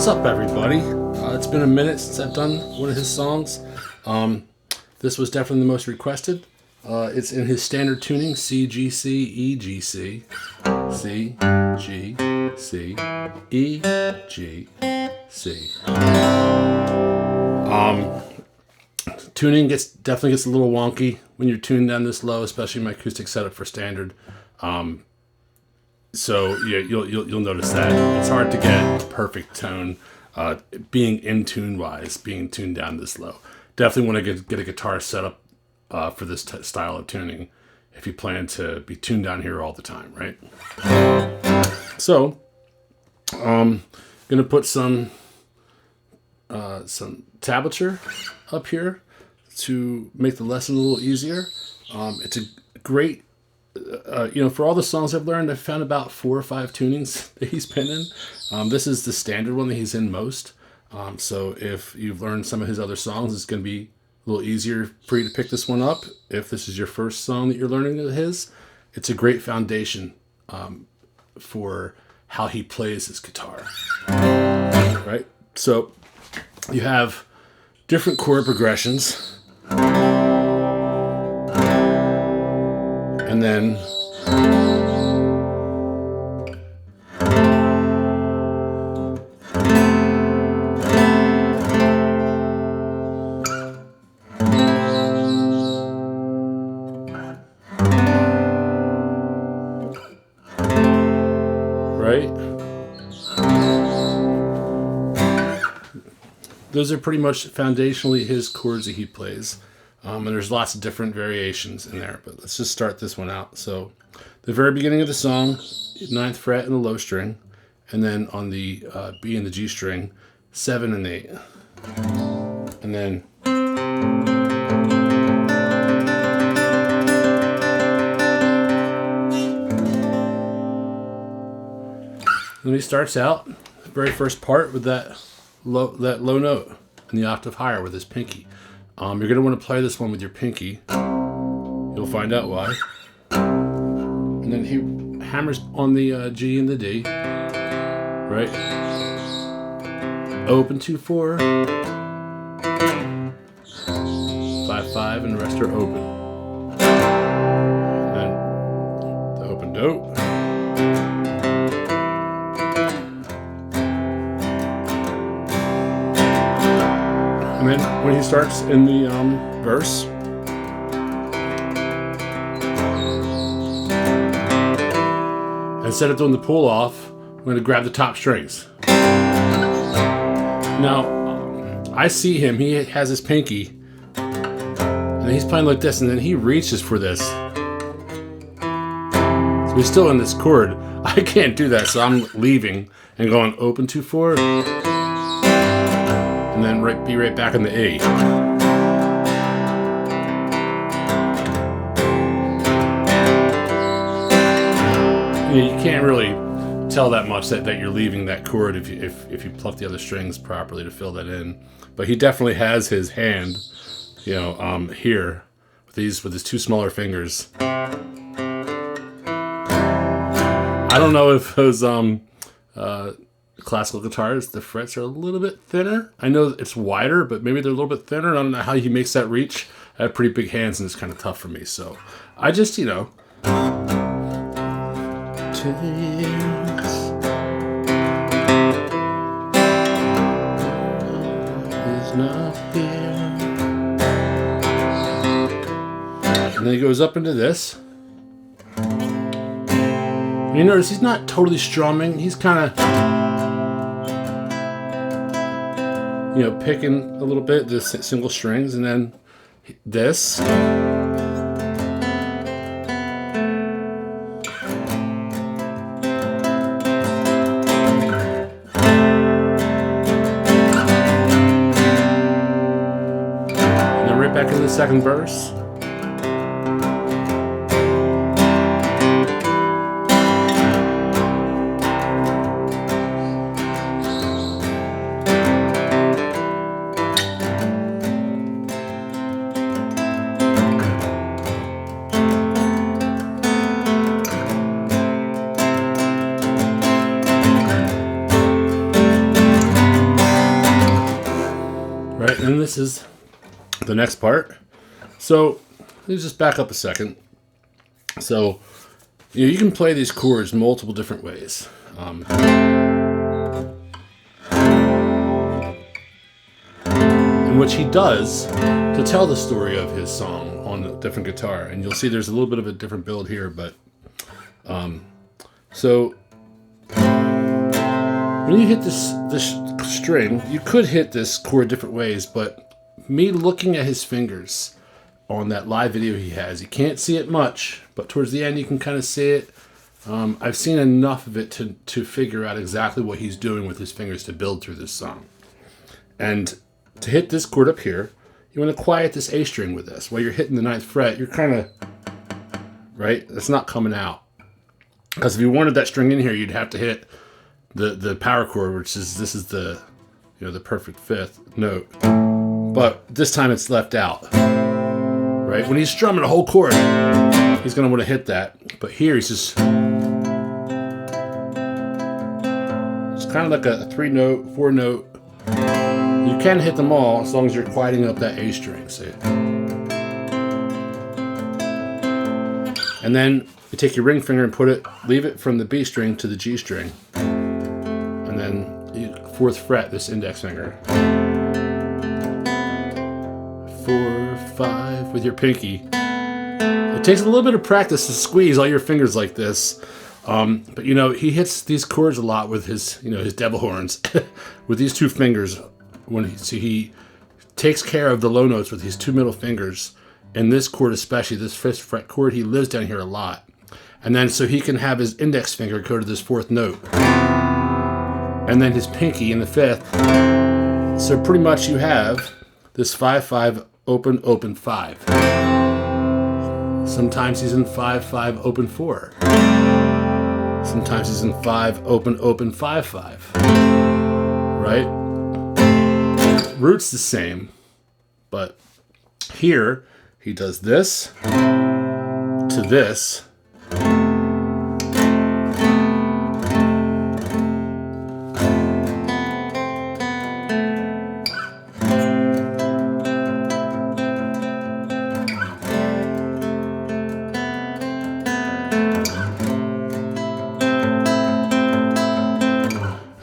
What's up, everybody? It's been a minute since I've done one of his songs. This was definitely the most requested. It's in his standard tuning, C, G, C, E, G, C, C, G, C, E, G, C. Tuning definitely gets a little wonky when you're tuned down this low, especially my acoustic setup for standard. So yeah, you'll notice that it's hard to get a perfect tone, being in tune wise, being tuned down this low. Definitely want to get a guitar set up for this style of tuning if you plan to be tuned down here all the time, right? So, gonna put some tablature up here to make the lesson a little easier. It's a great, for all the songs I've learned, I've found about 4 or 5 tunings that he's been in. This is the standard one that he's in most. So if you've learned some of his other songs, it's going to be a little easier for you to pick this one up. If this is your first song that you're learning of his, it's a great foundation for how he plays his guitar. Right? So you have different chord progressions. And then right? Those are pretty much foundationally his chords that he plays. And there's lots of different variations in there, but let's just start this one out. So the very beginning of the song, 9th fret and the low string, and then on the B and the G string, 7 and 8. And then he starts out the very first part with that low note in the octave higher with his pinky. You're going to want to play this one with your pinky. You'll find out why. And then he hammers on the G and the D. Right? Open 2-4. 5-5, and the rest are open. And then the open dope. And then when he starts in the verse, instead of doing the pull off, I'm going to grab the top strings. Now, I see him, he has his pinky, and he's playing like this, and then he reaches for this. So he's still in this chord. I can't do that, so I'm leaving and going open 2-4. And then be right back on the A. You can't really tell that much that you're leaving that chord if you pluck the other strings properly to fill that in. But he definitely has his hand, here with his 2 smaller fingers. I don't know if those classical guitars, the frets are a little bit thinner. I know it's wider, but maybe they're a little bit thinner. I don't know how he makes that reach. I have pretty big hands, and it's kind of tough for me. So I just, He's not here. And then he goes up into this. And you notice he's not totally strumming. He's kind of picking a little bit, the single strings, and then this. And then right back in the second verse. this is the next part. So let me just back up a second. So you can play these chords multiple different ways. In which he does to tell the story of his song on a different guitar. And you'll see there's a little bit of a different build here, but so when you hit this string, you could hit this chord different ways, but me looking at his fingers on that live video he has, you can't see it much, but towards the end you can kind of see it. I've seen enough of it to figure out exactly what he's doing with his fingers to build through this song. And to hit this chord up here, you want to quiet this A string with this. While you're hitting the 9th fret, you're kind of, right? It's not coming out. Because if you wanted that string in here, you'd have to hit the power chord, which is, this is the, the perfect 5th note. But this time it's left out, right? When he's strumming a whole chord, he's going to want to hit that. But here he's just, it's kind of like a 3-note, 4-note. You can hit them all as long as you're quieting up that A string, see? And then you take your ring finger and leave it from the B string to the G string. And then you 4th fret this index finger. 4, 5 with your pinky. It takes a little bit of practice to squeeze all your fingers like this. But he hits these chords a lot with his devil horns with these 2 fingers. When he takes care of the low notes with his 2 middle fingers, and this chord especially, this 5th fret chord, he lives down here a lot. And then so he can have his index finger go to this 4th note, and then his pinky in the 5th. So pretty much you have this 5-5 open open 5. Sometimes he's in 5-5 open 4. Sometimes he's in 5 open open 5-5. Right? Root's the same, but here he does this to this.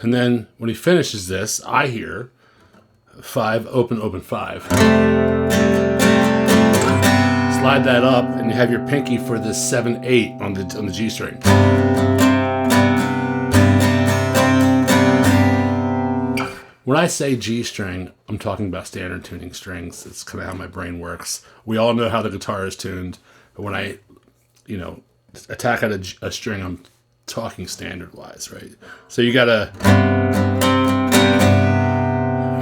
And then when he finishes this, I hear 5 open open 5. Slide that up and you have your pinky for the 7-8 on the G string. When I say G string, I'm talking about standard tuning strings. It's kind of how my brain works. We all know how the guitar is tuned, but when I attack at a string, I'm talking standard wise, right? So you gotta,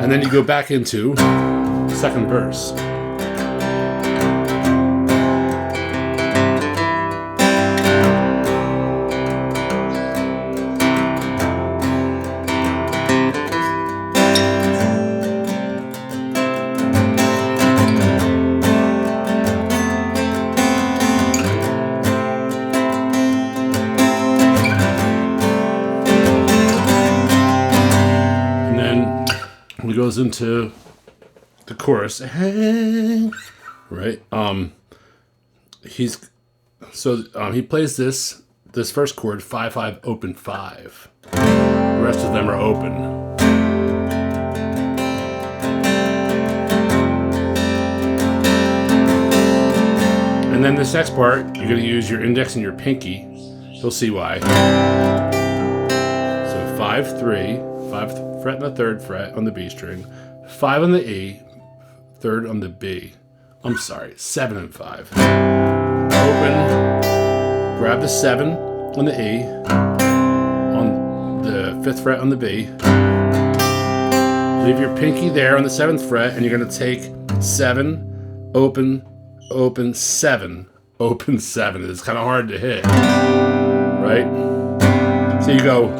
and then you go back into second verse. Goes into the chorus, right? He plays this first chord 5-5 open 5. The rest of them are open. And then this next part, you're going to use your index and your pinky. You'll see why. So 5-3, 5th fret and the 3rd fret on the B string, 5 on the E, 3rd on the B. I'm sorry, 7 and 5. Open, grab the 7 on the E, on the 5th fret on the B. Leave your pinky there on the 7th fret, and you're going to take 7, open, open, 7, open, 7. It's kind of hard to hit, right? So you go.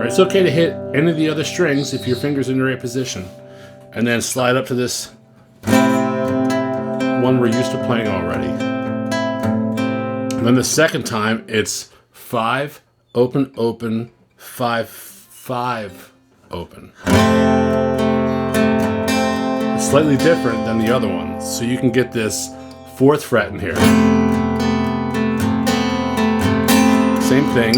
It's okay to hit any of the other strings if your finger's in the right position. And then slide up to this one we're used to playing already. And then the second time, it's 5, open, open, 5, 5 open. It's slightly different than the other ones, so you can get this 4th fret in here. Same thing.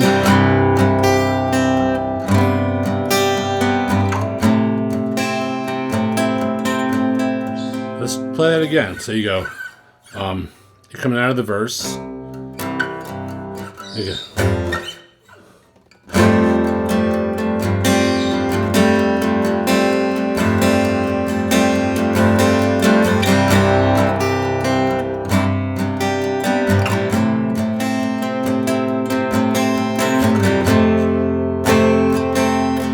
Let's play it again. So you go, you're coming out of the verse. You go.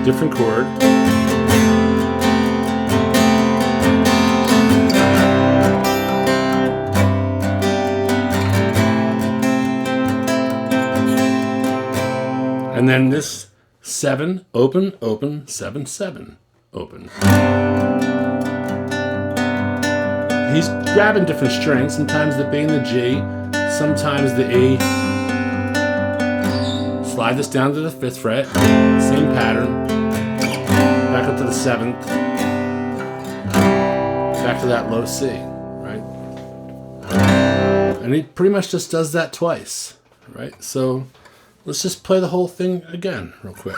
Different chord. And then this 7 open, open, 7, 7 open. He's grabbing different strings, sometimes the B and the G, sometimes the E. Slide this down to the 5th fret, same pattern. Back up to the 7th. Back to that low C, right? And he pretty much just does that twice, right? So let's just play the whole thing again real quick.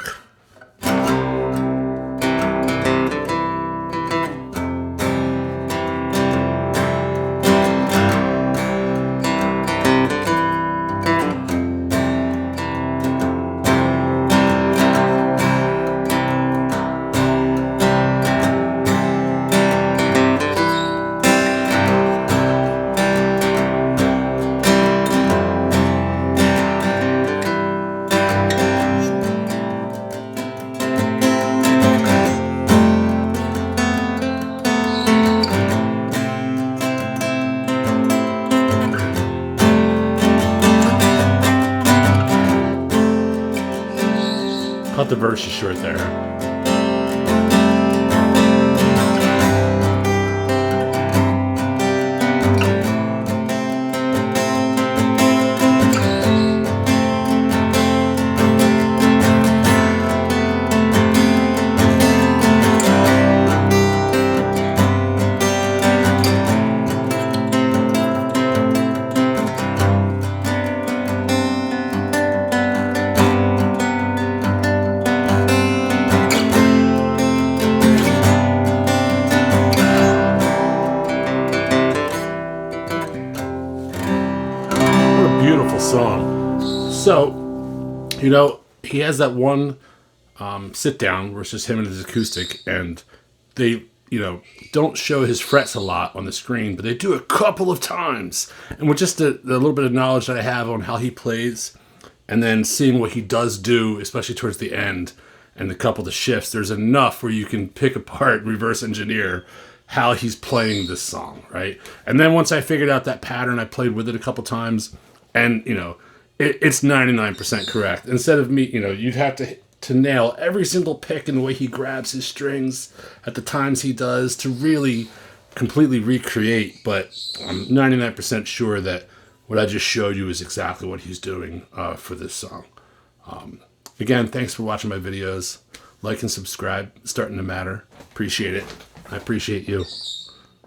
Cut the verse short there. Beautiful song. So, you know, he has that one sit down where it's just him and his acoustic, and they, you know, don't show his frets a lot on the screen, but they do a couple of times. And with just the little bit of knowledge that I have on how he plays, and then seeing what he does do, especially towards the end, and a couple of the shifts, there's enough where you can pick apart, reverse engineer how he's playing this song, right? And then once I figured out that pattern, I played with it a couple times. And, you know, it's 99% correct. Instead of me, you know, you'd have to nail every single pick and the way he grabs his strings at the times he does to really completely recreate. But I'm 99% sure that what I just showed you is exactly what he's doing for this song. Again, thanks for watching my videos. Like and subscribe. It's starting to matter. Appreciate it. I appreciate you.